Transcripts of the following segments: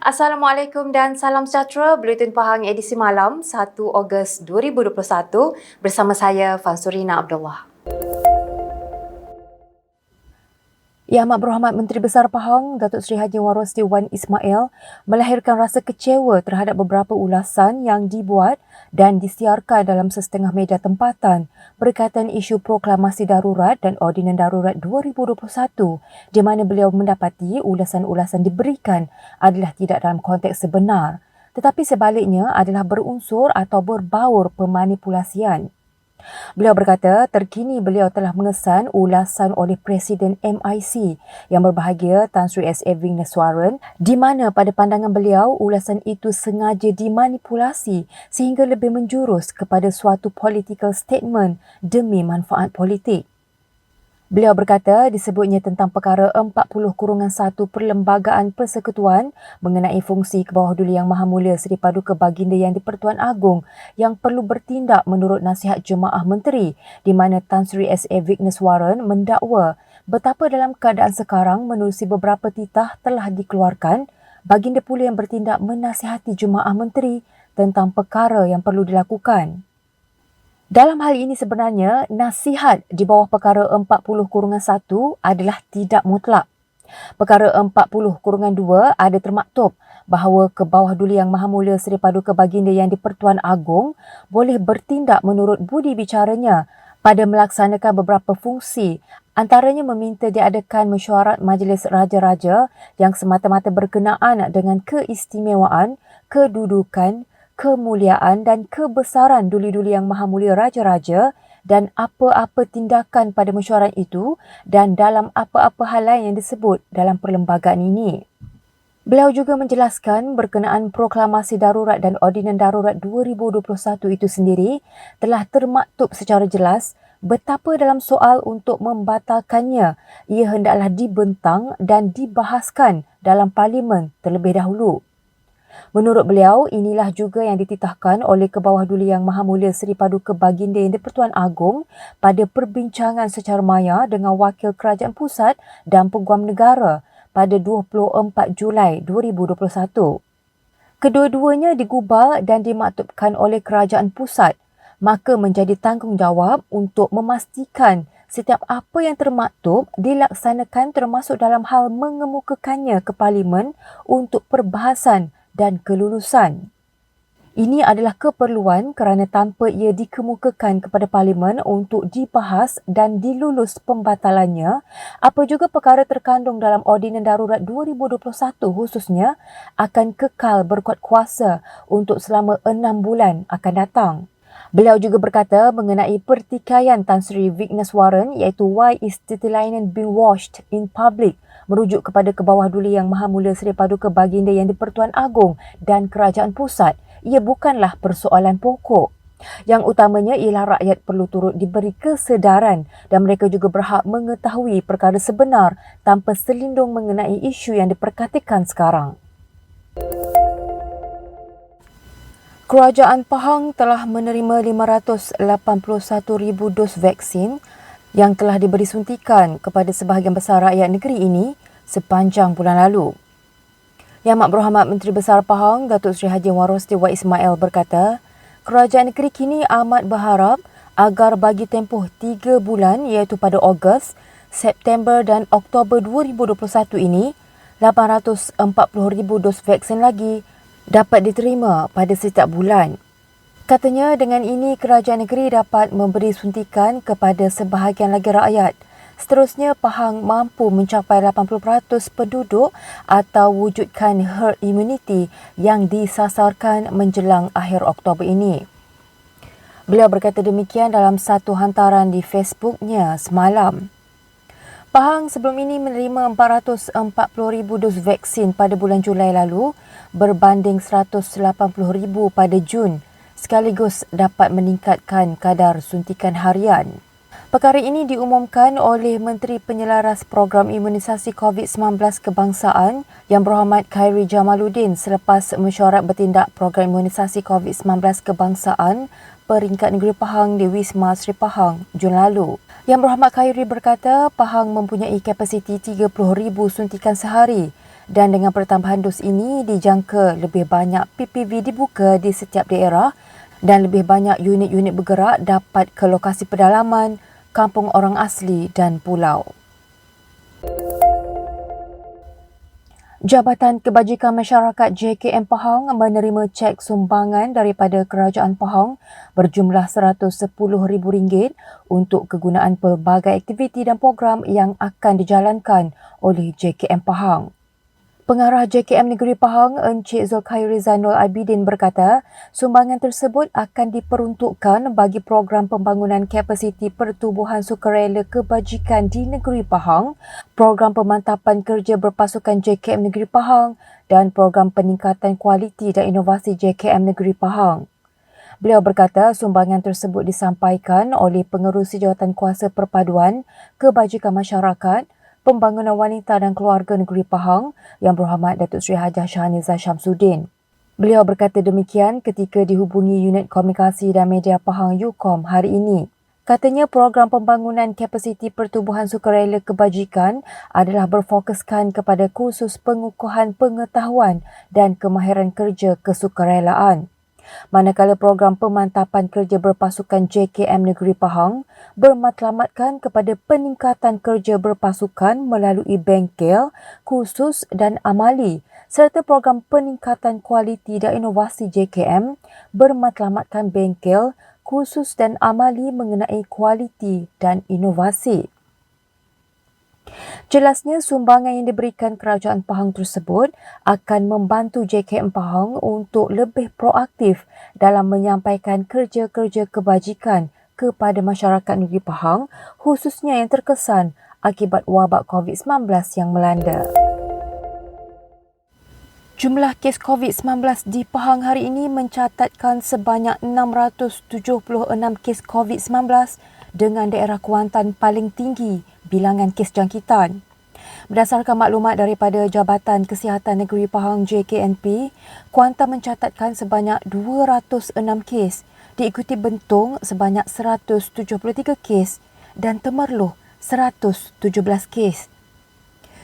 Assalamualaikum dan salam sejahtera. Buletin Pahang edisi malam 1 Ogos 2021 bersama saya Fansurina Abdullah. Yang Amat Berhormat Menteri Besar Pahang, Datuk Seri Haji Warosti Wan Ismail melahirkan rasa kecewa terhadap beberapa ulasan yang dibuat dan disiarkan dalam setengah media tempatan berkaitan isu proklamasi darurat dan ordinan darurat 2021 di mana beliau mendapati ulasan-ulasan diberikan adalah tidak dalam konteks sebenar tetapi sebaliknya adalah berunsur atau berbaur pemanipulasian. Beliau berkata terkini beliau telah mengesan ulasan oleh Presiden MIC yang berbahagia Tan Sri S.A. Vigneswaran di mana pada pandangan beliau ulasan itu sengaja dimanipulasi sehingga lebih menjurus kepada suatu political statement demi manfaat politik. Beliau berkata disebutnya tentang perkara 40-1 Perlembagaan Persekutuan mengenai fungsi Kebawahduli Yang Maha Mulia Seri Paduka Baginda Yang di-Pertuan Agong yang perlu bertindak menurut nasihat Jemaah Menteri di mana Tan Sri S.A. Vigneswaran mendakwa betapa dalam keadaan sekarang menerusi beberapa titah telah dikeluarkan, Baginda pula yang bertindak menasihati Jemaah Menteri tentang perkara yang perlu dilakukan. Dalam hal ini sebenarnya, nasihat di bawah perkara 40-1 adalah tidak mutlak. Perkara 40-2 ada termaktub bahawa Kebawahduli Yang Maha Mulia Seri Paduka Baginda Yang di-Pertuan Agong boleh bertindak menurut budi bicaranya pada melaksanakan beberapa fungsi, antaranya meminta diadakan mesyuarat Majlis Raja-Raja yang semata-mata berkenaan dengan keistimewaan, kedudukan, kemuliaan dan kebesaran duli-duli Yang Maha Mulia Raja-Raja dan apa-apa tindakan pada mesyuarat itu dan dalam apa-apa hal lain yang disebut dalam perlembagaan ini. Beliau juga menjelaskan berkenaan proklamasi darurat dan ordinan darurat 2021 itu sendiri telah termaktub secara jelas betapa dalam soal untuk membatalkannya ia hendaklah dibentang dan dibahaskan dalam parlimen terlebih dahulu. Menurut beliau, inilah juga yang dititahkan oleh Kebawahduli Yang Maha Mulia Seri Paduka Baginda Yang di-Pertuan Agong pada perbincangan secara maya dengan Wakil Kerajaan Pusat dan Peguam Negara pada 24 Julai 2021. Kedua-duanya digubal dan dimaktubkan oleh Kerajaan Pusat, maka menjadi tanggungjawab untuk memastikan setiap apa yang termaktub dilaksanakan termasuk dalam hal mengemukakannya ke Parlimen untuk perbahasan dan kelulusan. Ini adalah keperluan kerana tanpa ia dikemukakan kepada Parlimen untuk dibahas dan dilulus pembatalannya, apa juga perkara terkandung dalam Ordinan Darurat 2021 khususnya akan kekal berkuat kuasa untuk selama 6 bulan akan datang. Beliau juga berkata mengenai pertikaian Tan Sri Vigneswaran iaitu why is Titilainen being washed in public merujuk kepada Kebawahduli Yang Maha Mulia Seri Paduka Baginda Yang di-Pertuan Agong dan Kerajaan Pusat. Ia bukanlah persoalan pokok. Yang utamanya ialah rakyat perlu turut diberi kesedaran dan mereka juga berhak mengetahui perkara sebenar tanpa selindung mengenai isu yang diperkatakan sekarang. Kerajaan Pahang telah menerima 581,000 dos vaksin yang telah diberi suntikan kepada sebahagian besar rakyat negeri ini sepanjang bulan lalu. Yang Amat Berhormat Menteri Besar Pahang, Datuk Seri Haji Warosti Wan Ismail berkata, kerajaan negeri kini amat berharap agar bagi tempoh 3 bulan iaitu pada Ogos, September dan Oktober 2021 ini, 840,000 dos vaksin lagi dapat diterima pada setiap bulan. Katanya dengan ini kerajaan negeri dapat memberi suntikan kepada sebahagian lagi rakyat. Seterusnya Pahang mampu mencapai 80% penduduk atau wujudkan herd immunity yang disasarkan menjelang akhir Oktober ini. Beliau berkata demikian dalam satu hantaran di Facebooknya semalam. Pahang sebelum ini menerima 440,000 dos vaksin pada bulan Julai lalu berbanding 180,000 pada Jun sekaligus dapat meningkatkan kadar suntikan harian. Perkara ini diumumkan oleh Menteri Penyelaras Program Imunisasi COVID-19 Kebangsaan Yang Berhormat Khairi Jamaluddin selepas mesyuarat bertindak Program Imunisasi COVID-19 Kebangsaan Peringkat Negeri Pahang di Wisma Sri Pahang Jun lalu. Yang Berhormat Khairi berkata Pahang mempunyai kapasiti 30,000 suntikan sehari Dan dengan pertambahan dos ini, dijangka lebih banyak PPV dibuka di setiap daerah dan lebih banyak unit-unit bergerak dapat ke lokasi pedalaman, kampung orang asli dan pulau. Jabatan Kebajikan Masyarakat JKM Pahang menerima cek sumbangan daripada Kerajaan Pahang berjumlah RM110,000 untuk kegunaan pelbagai aktiviti dan program yang akan dijalankan oleh JKM Pahang. Pengarah JKM Negeri Pahang, Encik Zulkhairi Zainul Abidin berkata, sumbangan tersebut akan diperuntukkan bagi program pembangunan kapasiti pertubuhan sukarela kebajikan di Negeri Pahang, program pemantapan kerja berpasukan JKM Negeri Pahang dan program peningkatan kualiti dan inovasi JKM Negeri Pahang. Beliau berkata sumbangan tersebut disampaikan oleh Pengerusi Jawatankuasa Perpaduan Kebajikan Masyarakat, Pembangunan Wanita dan Keluarga Negeri Pahang Yang Berhormat Datuk Seri Hajah Shahnizah Syamsuddin. Beliau berkata demikian ketika dihubungi Unit Komunikasi dan Media Pahang UKOM hari ini. Katanya program pembangunan kapasiti pertubuhan sukarela kebajikan adalah berfokuskan kepada kursus pengukuhan pengetahuan dan kemahiran kerja kesukarelaan. Manakala program pemantapan kerja berpasukan JKM Negeri Pahang bermatlamatkan kepada peningkatan kerja berpasukan melalui bengkel, kursus dan amali serta program peningkatan kualiti dan inovasi JKM bermatlamatkan bengkel, kursus dan amali mengenai kualiti dan inovasi. Jelasnya sumbangan yang diberikan Kerajaan Pahang tersebut akan membantu JKM Pahang untuk lebih proaktif dalam menyampaikan kerja-kerja kebajikan kepada masyarakat negeri Pahang, khususnya yang terkesan akibat wabak COVID-19 yang melanda. Jumlah kes COVID-19 di Pahang hari ini mencatatkan sebanyak 676 kes COVID-19 dengan daerah Kuantan paling tinggi bilangan kes jangkitan. Berdasarkan maklumat daripada Jabatan Kesihatan Negeri Pahang JKNP, Kuantan mencatatkan sebanyak 206 kes, diikuti Bentong sebanyak 173 kes dan Temerloh 117 kes.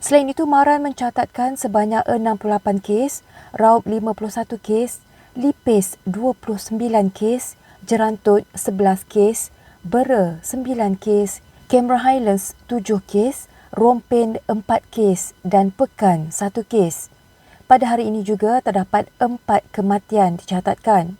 Selain itu, Maran mencatatkan sebanyak 68 kes, Raub 51 kes, Lipis 29 kes, Jerantut 11 kes, Bera 9 kes, Cameron Highlands 7 kes, Rompin 4 kes dan Pekan 1 kes. Pada hari ini juga terdapat 4 kematian dicatatkan.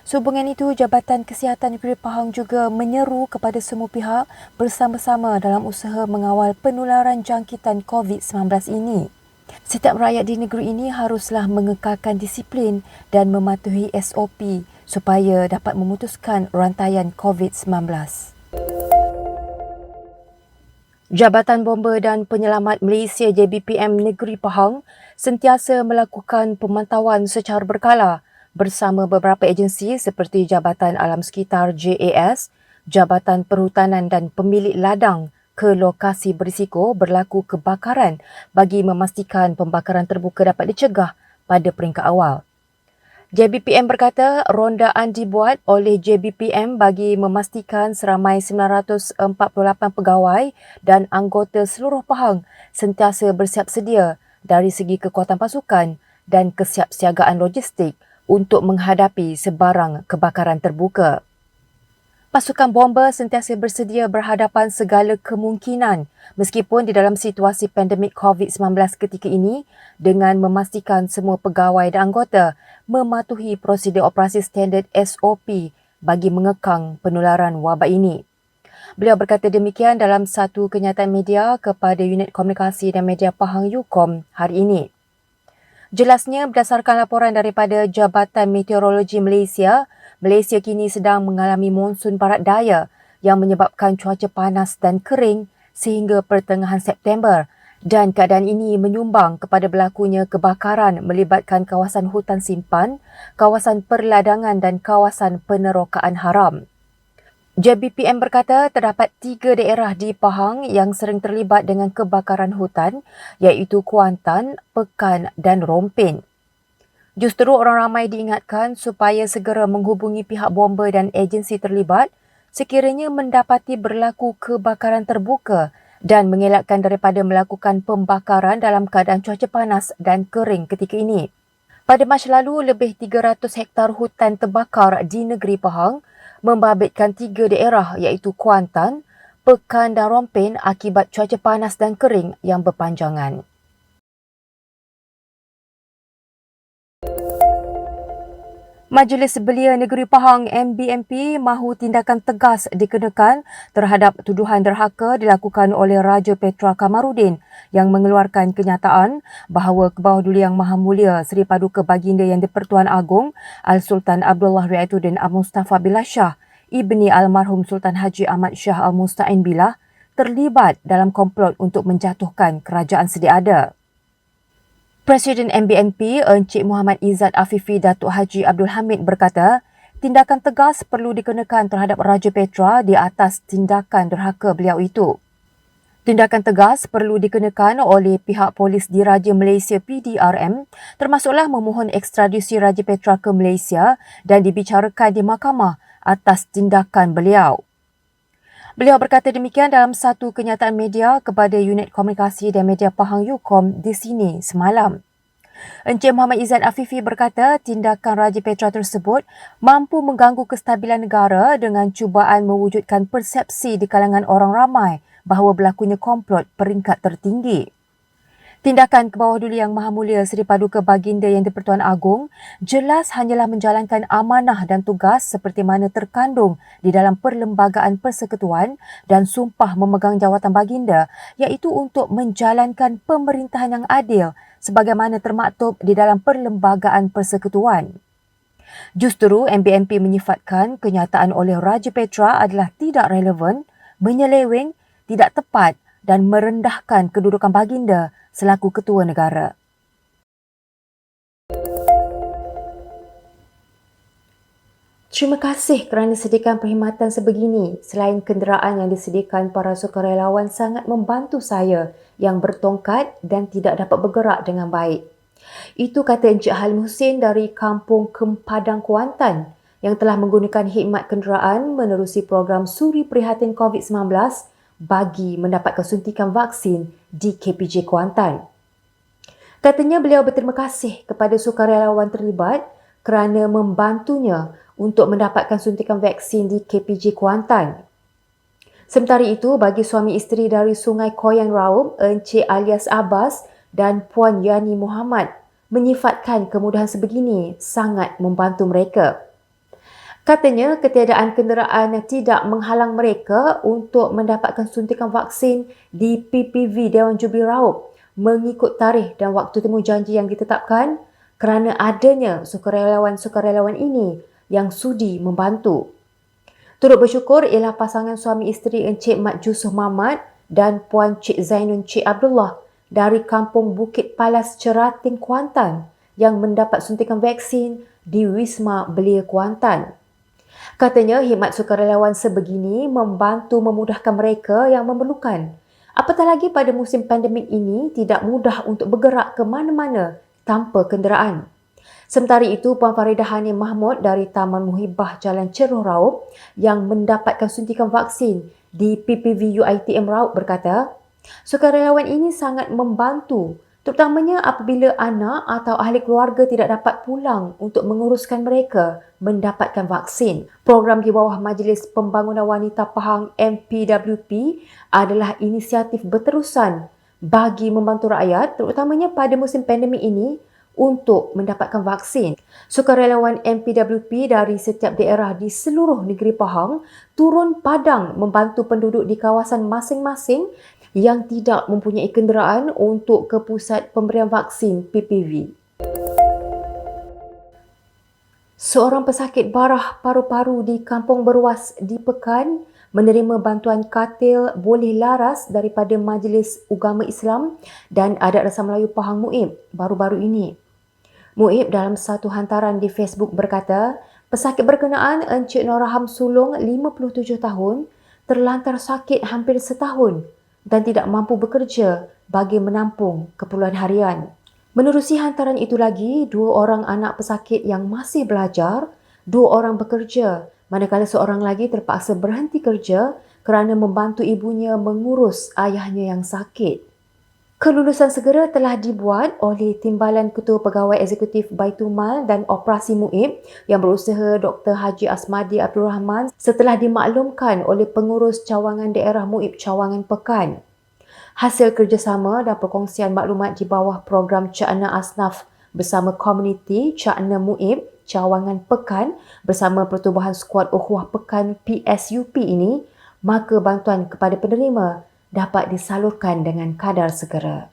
Sehubungan itu, Jabatan Kesihatan Negeri Pahang juga menyeru kepada semua pihak bersama-sama dalam usaha mengawal penularan jangkitan COVID-19 ini. Setiap rakyat di negeri ini haruslah mengekalkan disiplin dan mematuhi SOP supaya dapat memutuskan rantaian COVID-19. Jabatan Bomba dan Penyelamat Malaysia JBPM Negeri Pahang sentiasa melakukan pemantauan secara berkala bersama beberapa agensi seperti Jabatan Alam Sekitar JAS, Jabatan Perhutanan dan Pemilik Ladang ke lokasi berisiko berlaku kebakaran bagi memastikan pembakaran terbuka dapat dicegah pada peringkat awal. JBPM berkata rondaan dibuat oleh JBPM bagi memastikan seramai 948 pegawai dan anggota seluruh Pahang sentiasa bersiap sedia dari segi kekuatan pasukan dan kesiapsiagaan logistik untuk menghadapi sebarang kebakaran terbuka. Pasukan bomba sentiasa bersedia berhadapan segala kemungkinan meskipun di dalam situasi pandemik COVID-19 ketika ini dengan memastikan semua pegawai dan anggota mematuhi prosedur operasi standard SOP bagi mengekang penularan wabak ini. Beliau berkata demikian dalam satu kenyataan media kepada Unit Komunikasi dan Media Pahang UKOM hari ini. Jelasnya berdasarkan laporan daripada Jabatan Meteorologi Malaysia, Malaysia kini sedang mengalami monsun barat daya yang menyebabkan cuaca panas dan kering sehingga pertengahan September dan keadaan ini menyumbang kepada berlakunya kebakaran melibatkan kawasan hutan simpan, kawasan perladangan dan kawasan penerokaan haram. JBPM berkata terdapat 3 daerah di Pahang yang sering terlibat dengan kebakaran hutan iaitu Kuantan, Pekan dan Rompin. Justru orang ramai diingatkan supaya segera menghubungi pihak bomba dan agensi terlibat sekiranya mendapati berlaku kebakaran terbuka dan mengelakkan daripada melakukan pembakaran dalam keadaan cuaca panas dan kering ketika ini. Pada Mac lalu, lebih 300 hektar hutan terbakar di negeri Pahang, membabitkan 3 daerah iaitu Kuantan, Pekan dan Rompin akibat cuaca panas dan kering yang berpanjangan. Majlis Belia Negeri Pahang MBNP mahu tindakan tegas dikenakan terhadap tuduhan derhaka dilakukan oleh Raja Petra Kamarudin yang mengeluarkan kenyataan bahawa Kebawah Duli Yang Maha Mulia Seri Paduka Baginda Yang di-Pertuan Agong Al-Sultan Abdullah Riayatuddin Al-Mustafa Billah Shah, ibni almarhum Sultan Haji Ahmad Shah Al-Musta'in Billah, terlibat dalam komplot untuk menjatuhkan kerajaan sedia ada. Presiden MBNP Encik Muhammad Izzat Afifi Datuk Haji Abdul Hamid berkata, tindakan tegas perlu dikenakan terhadap Raja Petra di atas tindakan derhaka beliau itu. Tindakan tegas perlu dikenakan oleh pihak polis Diraja Malaysia PDRM, termasuklah memohon ekstradisi Raja Petra ke Malaysia dan dibicarakan di mahkamah atas tindakan beliau. Beliau berkata demikian dalam satu kenyataan media kepada Unit Komunikasi dan Media Pahang UKOM di sini semalam. Encik Muhammad Izzat Afifi berkata tindakan Raja Petra tersebut mampu mengganggu kestabilan negara dengan cubaan mewujudkan persepsi di kalangan orang ramai bahawa berlakunya komplot peringkat tertinggi. Tindakan Kebawah Duli Yang Maha Mulia Seri Paduka Baginda Yang di-Pertuan Agong jelas hanyalah menjalankan amanah dan tugas seperti mana terkandung di dalam Perlembagaan Persekutuan dan sumpah memegang jawatan baginda, iaitu untuk menjalankan pemerintahan yang adil sebagaimana termaktub di dalam Perlembagaan Persekutuan. Justru MBNP menyifatkan kenyataan oleh Raja Petra adalah tidak relevan, menyeleweng, tidak tepat dan merendahkan kedudukan baginda selaku ketua negara. Terima kasih kerana sediakan perkhidmatan sebegini. Selain kenderaan yang disediakan para sukarelawan sangat membantu saya yang bertongkat dan tidak dapat bergerak dengan baik. Itu kata Encik Halim Hussein dari Kampung Kempadang Kuantan yang telah menggunakan khidmat kenderaan menerusi program Suri Prihatin COVID-19 bagi mendapatkan suntikan vaksin di KPJ Kuantan. Katanya beliau berterima kasih kepada sukarelawan terlibat kerana membantunya untuk mendapatkan suntikan vaksin di KPJ Kuantan. Sementara itu, bagi suami isteri dari Sungai Koyan Raub, Encik Alias Abbas dan Puan Yani Muhammad menyifatkan kemudahan sebegini sangat membantu mereka. Katanya ketiadaan kenderaan tidak menghalang mereka untuk mendapatkan suntikan vaksin di PPV Dewan Jubli Raub mengikut tarikh dan waktu temu janji yang ditetapkan kerana adanya sukarelawan-sukarelawan ini yang sudi membantu. Turut bersyukur ialah pasangan suami isteri Encik Mat Jusuh Mamat dan Puan Cik Zainun Cik Abdullah dari Kampung Bukit Palas Cerating Kuantan yang mendapat suntikan vaksin di Wisma Belia Kuantan. Katanya khidmat sukarelawan sebegini membantu memudahkan mereka yang memerlukan. Apatah lagi pada musim pandemik ini tidak mudah untuk bergerak ke mana-mana tanpa kenderaan. Sementara itu, Puan Faridah Hanim Mahmud dari Taman Muhibah Jalan Ceruh Raub yang mendapatkan suntikan vaksin di PPV UiTM Raub berkata, sukarelawan ini sangat membantu terutamanya apabila anak atau ahli keluarga tidak dapat pulang untuk menguruskan mereka mendapatkan vaksin. Program di bawah Majlis Pembangunan Wanita Pahang MPWP adalah inisiatif berterusan bagi membantu rakyat terutamanya pada musim pandemik ini untuk mendapatkan vaksin. Sukarelawan MPWP dari setiap daerah di seluruh negeri Pahang turun padang membantu penduduk di kawasan masing-masing yang tidak mempunyai kenderaan untuk ke pusat pemberian vaksin PPV. Seorang pesakit barah paru-paru di Kampung Berwas di Pekan menerima bantuan katil boleh laras daripada Majlis Ugama Islam dan Adat Rasa Melayu Pahang MUIP baru-baru ini. MUIP dalam satu hantaran di Facebook berkata, pesakit berkenaan Encik Noraham Sulong 57 tahun terlantar sakit hampir setahun dan tidak mampu bekerja bagi menampung keperluan harian. Menerusi hantaran itu lagi, 2 orang anak pesakit yang masih belajar, 2 orang bekerja, manakala seorang lagi terpaksa berhenti kerja kerana membantu ibunya mengurus ayahnya yang sakit. Kelulusan segera telah dibuat oleh Timbalan Ketua Pegawai Eksekutif Baitul Mal dan Operasi Muib yang berusaha Dr. Haji Asmadi Abdul Rahman setelah dimaklumkan oleh pengurus cawangan daerah Muib Cawangan Pekan. Hasil kerjasama dan perkongsian maklumat di bawah program Cakna Asnaf bersama komuniti Cakna Muib Cawangan Pekan bersama Pertubuhan Skuad Ukhuwah Pekan PSUP ini, maka bantuan kepada penerima dapat disalurkan dengan kadar segera.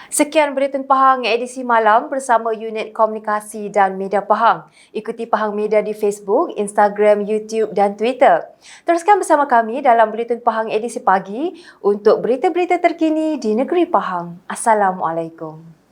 Sekian Buletin Pahang edisi malam bersama Unit Komunikasi dan Media Pahang. Ikuti Pahang Media di Facebook, Instagram, YouTube dan Twitter. Teruskan bersama kami dalam Buletin Pahang edisi pagi untuk berita-berita terkini di negeri Pahang. Assalamualaikum.